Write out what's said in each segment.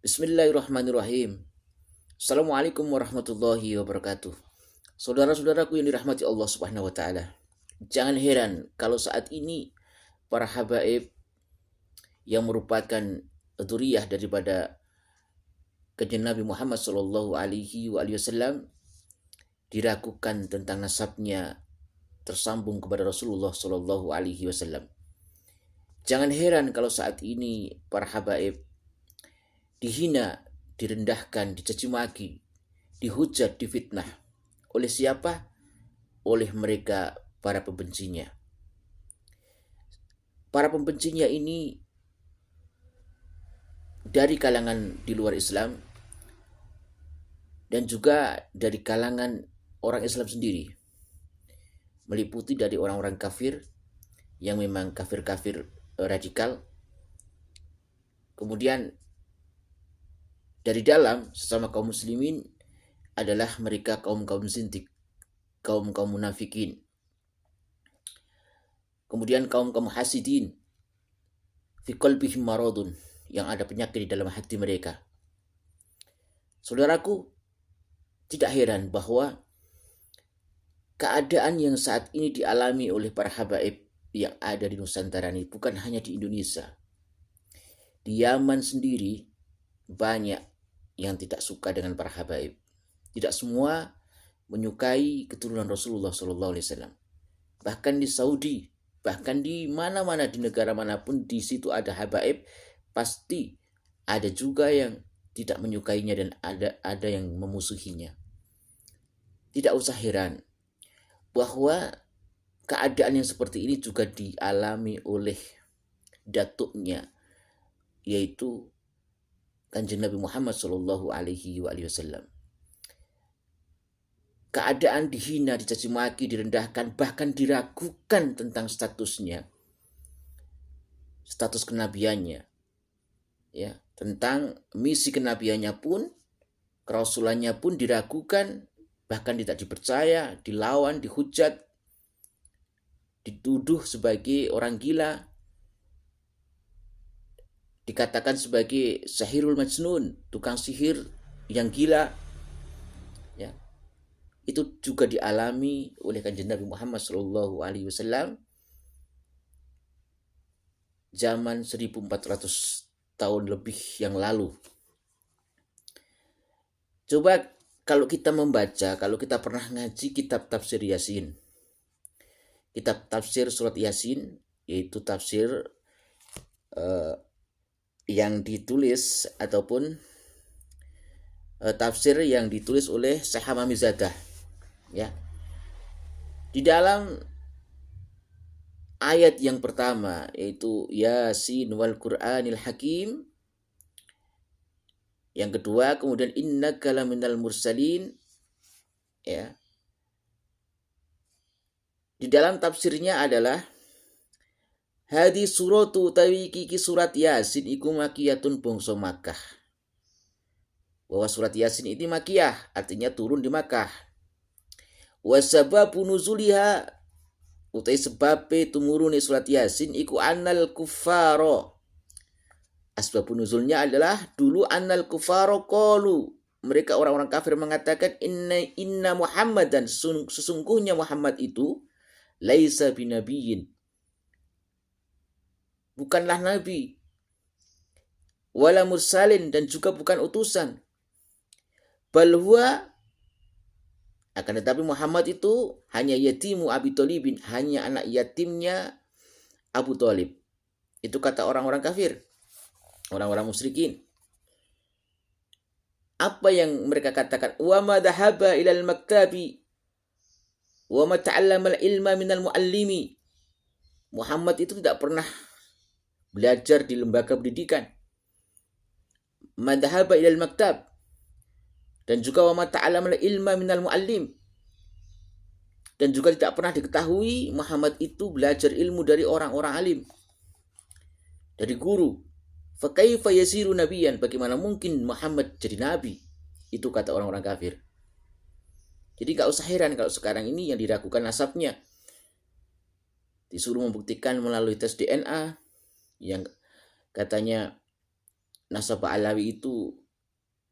Bismillahirrahmanirrahim. Assalamualaikum warahmatullahi wabarakatuh. Saudara-saudaraku yang dirahmati Allah Subhanahu wa taala. Jangan heran kalau saat ini para habaib yang merupakan dzurriyyah daripada kanjeng Nabi Muhammad sallallahu alaihi wasallam diragukan tentang nasabnya tersambung kepada Rasulullah sallallahu alaihi wasallam. Jangan heran kalau saat ini para habaib dihina, direndahkan, dicaci maki, dihujat, difitnah. Oleh siapa? Oleh mereka para pembencinya. Para pembencinya ini dari kalangan di luar Islam dan juga dari kalangan orang Islam sendiri. Meliputi dari orang-orang kafir yang memang kafir-kafir radikal. Kemudian dari dalam sesama kaum muslimin adalah mereka kaum-kaum zindik, kaum-kaum munafikin. Kemudian kaum-kaum hasidin, fi qalbihim maradun, yang ada penyakit di dalam hati mereka. Saudaraku, tidak heran bahwa keadaan yang saat ini dialami oleh para habaib yang ada di Nusantara ini bukan hanya di Indonesia. Di Yaman sendiri banyak yang tidak suka dengan para habaib. Tidak semua menyukai keturunan Rasulullah SAW. Bahkan di Saudi, bahkan di mana-mana, di negara manapun, di situ ada habaib, pasti ada juga yang tidak menyukainya dan ada yang memusuhinya. Tidak usah heran bahwa keadaan yang seperti ini juga dialami oleh datuknya, yaitu kanjeng Nabi Muhammad Shallallahu Alaihi Wasallam. Keadaan dihina, dicaci maki, direndahkan, bahkan diragukan tentang statusnya, status kenabiannya, ya, tentang misi kenabiannya pun, kerasulannya pun diragukan, bahkan tidak dipercaya, dilawan, dihujat, dituduh sebagai orang gila, dikatakan sebagai sahirul majnun, tukang sihir yang gila. Ya, itu juga dialami oleh kanjeng Nabi Muhammad SAW zaman 1400 tahun lebih yang lalu. Coba kalau kita membaca, kalau kita pernah ngaji kitab tafsir Yasin, kitab tafsir surat Yasin, yaitu tafsir yang ditulis ataupun tafsir yang ditulis oleh Syekh Hamamizadah, ya. Di dalam ayat yang pertama, yaitu Yasin wal Qur'anil Hakim, yang kedua kemudian innaka laminal mursalin, ya. Di dalam tafsirnya adalah hadi suratu utawi kiki surat Yasin iku makiyatun bangsa Makkah. Bahwa surat Yasin ini makiyah, artinya turun di Makkah. Wa sababu nuzuliha utai sebab tumurune surat Yasin iku annal kuffaro. Asbabun nuzulnya adalah dulu annal kuffaro qalu, mereka orang-orang kafir mengatakan inna Muhammadan, sesungguhnya Muhammad itu laisa binabiyin, bukanlah nabi, wala mursalin, dan juga bukan utusan, bal huwa, akan tetapi Muhammad itu hanya yatimu Abi Thalibin, hanya anak yatimnya Abu Thalib. Itu kata orang-orang kafir, orang-orang musyrikin. Apa yang mereka katakan? Wa ma dhahaba ilal maktabi wa ma ta'allama al-ilma minal muallimi. Muhammad itu tidak pernah belajar di lembaga pendidikan. Ma dhahaba ilal maktab, dan juga wa ma ta'allama al-ilma minal muallim, dan juga tidak pernah diketahui Muhammad itu belajar ilmu dari orang-orang alim, dari guru. Fa kaifa yasiru nabiyan, bagaimana mungkin Muhammad jadi nabi? Itu kata orang-orang kafir. Jadi gak usah heran kalau sekarang ini yang diragukan nasabnya, disuruh membuktikan melalui tes DNA yang katanya nasab Alawi itu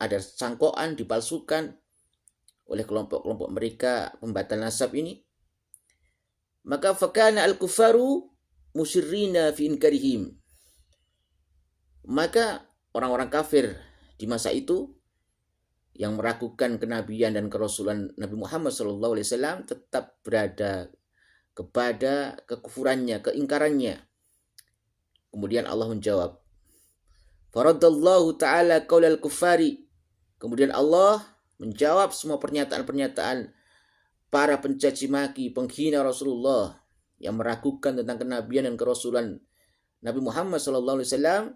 ada sangkoan, dipalsukan oleh kelompok-kelompok mereka pembatal nasab ini, maka fakana al-kufaru musyrina fi inkarihim, maka orang-orang kafir di masa itu yang meragukan kenabian dan kerasulan Nabi Muhammad SAW tetap berada kepada kekufurannya, keingkarannya. Kemudian Allah menjawab, faradallahu ta'ala qaulal kufari. Kemudian Allah menjawab semua pernyataan-pernyataan para pencaci maki, penghina Rasulullah yang meragukan tentang kenabian dan kerasulan Nabi Muhammad SAW.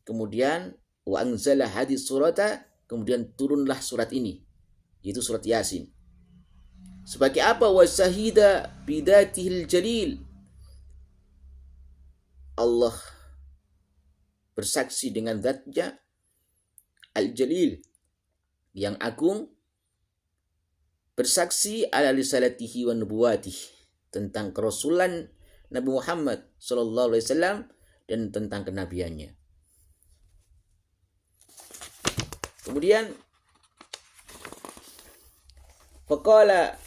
Kemudian wa anzala hadis surata, kemudian turunlah surat ini, yaitu surat Yasin. Sebagai apa? Wasahida bidatihil jalil. Allah bersaksi dengan zatnya al-jalil, yang agung, bersaksi ala risalatihi wa nubuwatih, tentang kerasulan Nabi Muhammad SAW dan tentang kenabiannya. Kemudian faqala,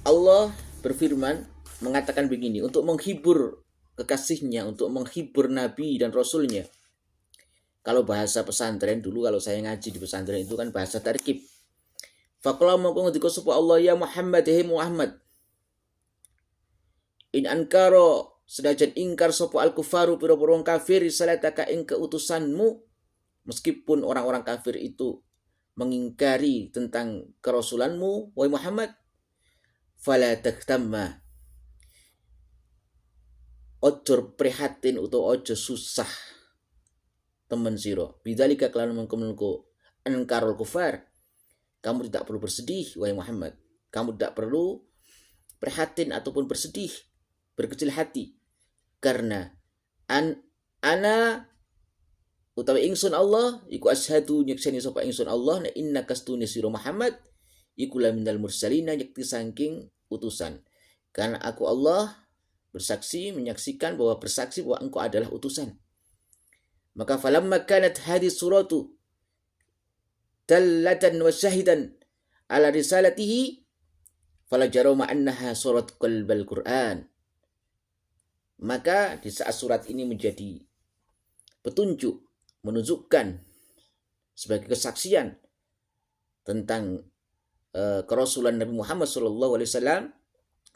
Allah berfirman mengatakan begini untuk menghibur kekasihnya, untuk menghibur Nabi dan Rasulnya. Kalau bahasa pesantren dulu, kalau saya ngaji di pesantren itu kan bahasa tarkib. Faqala mongko ngendika sapa Allah, ya Muhammad, hei Muhammad, in ankara, sedajan ingkar sapa al-kufaru pira-pira wong kafir risalataka ing keutusanmu, meskipun orang-orang kafir itu mengingkari tentang kerasulanmu wahai Muhammad, fala taktamma, ojo prihatin utawa ojo susah temen siro, bidzalika kelawan mengko angkarul kufar, kamu tidak perlu bersedih wahai Muhammad, kamu tidak perlu prihatin ataupun bersedih, berkecil hati, karena ana utawi ingsun Allah iku asyhadu nyekseni sapa ingsun Allah na innaka stune sira Muhammad iku laminal mursalina, yakti saking utusan. Karena aku Allah bersaksi, menyaksikan bahwa bersaksi bahwa engkau adalah utusan. Maka falamma kanat hadis suratu dallatan wa syahidan ala risalatihi fala jarama annaha surat qalbal Qur'an. Maka di saat surat ini menjadi petunjuk, menunjukkan sebagai kesaksian tentang kerasulan Nabi Muhammad SAW,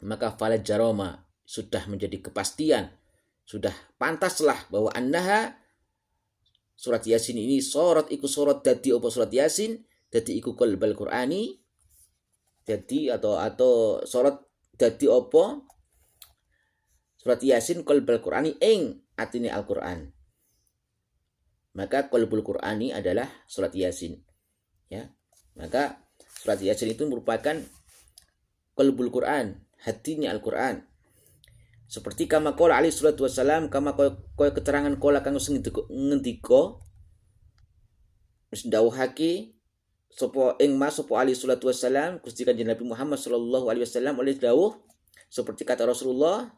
maka fala jarama, sudah menjadi kepastian, sudah pantaslah bahwa annaha, surat Yasin ini, surat iku surat dadi apa surat Yasin, dadi iku qalbal Qur'ani, jadi atau surat dadi apa surat Yasin qalbal Qur'ani ing atine Al-Qur'an. Maka qalbul Qur'ani adalah surat Yasin. Ya. Maka surat Yasin itu merupakan qalbul Qur'an, hatinya Al-Qur'an. Seperti kama qala alaihi salatu wassalam, kama koyo keterangan qala kang ngendika wis ndawuhake sapa ing mas sapa alaihi salatu wassalam Gusti Kanjeng Nabi Muhammad sallallahu alaihi wasallam oleh dawuh, seperti kata Rasulullah,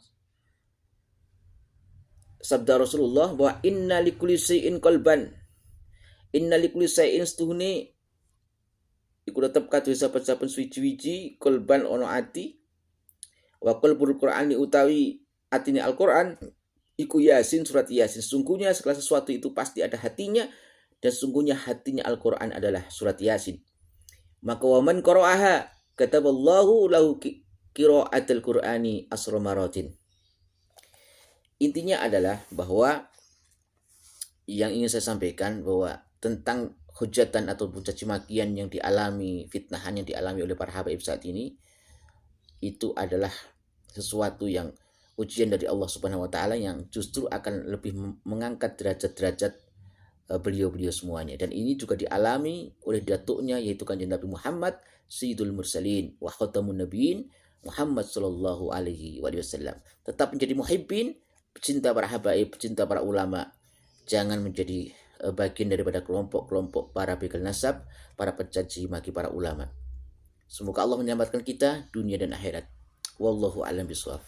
sabda Rasulullah bahwa inna likulli syai'in qalban, inna likulli syai'in stuhune iku tetep kadoh saben-saben suwi-wiji qalban ono ati, wa qalbul Qur'ani utawi atine Al-Qur'an iku Yasin, surat Yasin. Sungguhnya segala sesuatu itu pasti ada hatinya, dan sungguhnya hatinya Al-Qur'an adalah surat Yasin. Maka wa man qara'aha kataballahu lahu qira'atul Qur'ani asra maratin. Intinya adalah bahwa yang ingin saya sampaikan bahwa tentang hujatan atau caci makian yang dialami, fitnahan yang dialami oleh para habaib saat ini, itu adalah sesuatu yang ujian dari Allah Subhanahu wa taala yang justru akan lebih mengangkat derajat-derajat beliau-beliau semuanya. Dan ini juga dialami oleh datuknya, yaitu Kanjeng Nabi Muhammad Sayyidul Mursalin wa Khatamun Nabiyyin Muhammad sallallahu alaihi wasallam. Tetap menjadi muhibbin, pecinta para habaib, pecinta para ulama. Jangan menjadi bagian daripada kelompok-kelompok para begal nasab, para pencaci maki para ulama. Semoga Allah menyelamatkan kita dunia dan akhirat. Wallahu a'lam bishawab.